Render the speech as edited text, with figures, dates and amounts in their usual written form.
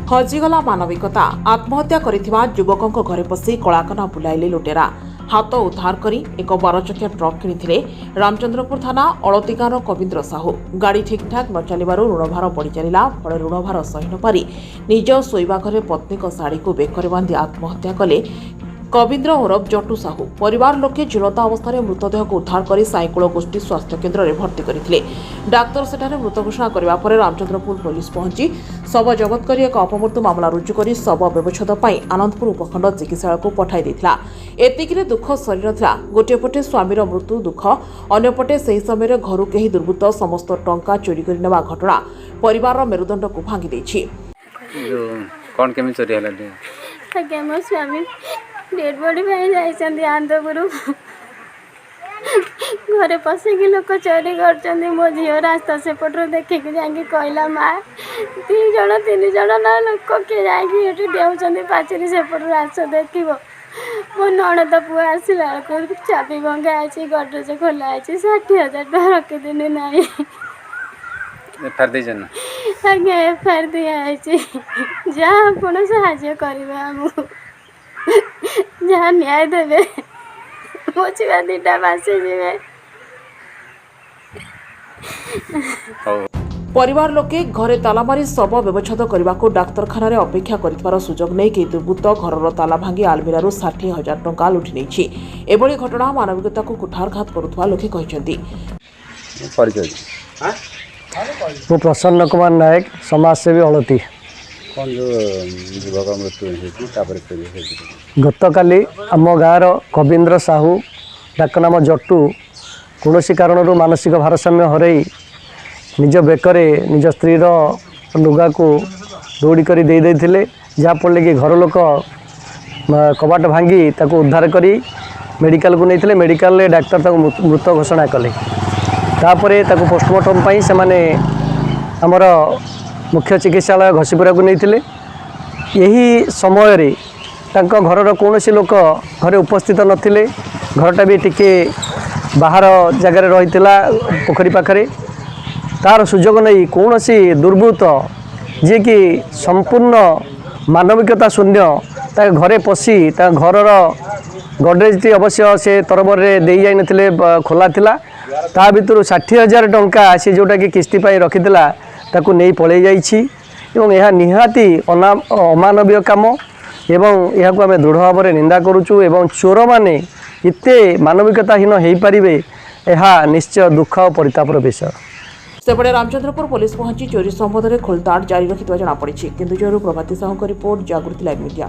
हजिगला मानविकता आत्महत्या करिथिबा युवकଙ୍କ घरे पसी कलाकना बुलाइले लुटेरा हाथ उद्धार करी एक 12 चकिया ट्रक किनिथिले रामचंद्रपुर थाना अळतिगार कविंद्र साहू गाड़ी ठीकठाक न चलिबारु ऋणभार बढ़ी चलिला फल ऋणभार सही न पारी निज शोइबा घरे पत्नी को साड़ी को बेकरे बांधी आत्महत्या कले कविंद्र ओरफ जटू साहू परिवार लोके झुलता अवस्था मृतदेह को उद्धार कर साईकुल गोष्ठी स्वास्थ्य केन्द्र में भर्ती करते डाक्तर सेठारे मृत घोषणा करने पर रामचंद्रपुर पुलिस पहुंची शव जबत कर एक अपमृत्यु मामला रुजु कर शव व्यवच्छेद पर आनंदपुर उपखंड चिकित्सालय को पठाई देथिला। एतिकिरे दुख सरी नथिला। गोटे पटे स्वामीर मृत्यु दुख अन्यपटे सही समय घर कहीं दुर्बृत्त समस्त टंका चोरी कर नेबा घटना परिवार मेरुदंड को भांगी देछि। कौन केमी चोरी हला आज्ञा मो स्वामी डेड बॉडी भाई जाइछन्ती आनंदपुर घरे पशिक लोक चोरी कर मो झील रास्ता सेपटर देखिक जाकि कहला माँ 3 जन ना लोक किए जाकि डेउछन्ती पाचेरी सेपटर आस देख मो नणद पुआ आसला चाबी भंगा अच्छी गडरेज खोला अच्छी 60,000 टका रखिदिनी ना आज्ञा एफआईआर दिखाई जहाँ आप साहाଯ୍य करेंगे आमको जहाँ न्याय देवे मो छुआ 2टा बासी जीवे। परिवार लोके घरे ताला मारी शव व्यवच्छेद करने को डाक्तरखाना रे अपेक्षा करितबार सुजोग नै कि दुर्बृत्त घरर ताला भांगी आलमिरारू 60,000 टंका लुटि नेछि। एभली घटना मानविकता को कुठारघात करुवा लोके कहिसेंती। मु प्रसन्न कुमार नायक समाजसेवी अळती गतकाली आम गाँव कविंद्र साहू डाकनाम जट्टू कौन कारण मानसिक भारसाम्य हरई निज बेकरे निज स्त्री लुगा को दौड़ी कर देते जहाँफल कि घर लोक कबाट भांगी ताको उद्धार करी मेडिकल को नहीं मेडिकल डाक्तर मृत घोषणा कले तापरे ताको पोस्टमार्टम पाई से माने हमर मुख्य चिकित्सालय घसीपुरा को नहीं यही समय रे तांको घरर कौन लोक घरे उपस्थित नथिले घरटा भी टिके बाहर जगार रही पोखरी पाखरे तार सुजोग नहीं कौन दुर्बृत्त जी कि संपूर्ण मानविकता शून्य ता घरे पशि ता घरर गडरेज अवश्य से तरबर दे जाइनथिले खोला थिला ता भितर 60,000 टंका सी जोटा कि किस्ती पाई रखिथिला ताकू नहीं पलि जाइछि एवं यह निहाती अमानवीय काम एवं यह को आम दृढ़ भाव में निंदा करुचु एवं चोर माने इते मानविकताहीन हो पारिबे यह निश्चय दुख और परितापर विषय। सेपटे रामचंद्रपुर पुलिस पहुंची चोरी संबंध में खोलताड़ जारी रखिथिबा जणापड़िछि। केन्दुझरु प्रभाती साहूଙ୍କ रिपोर्ट जागृति लाइव मीडिया।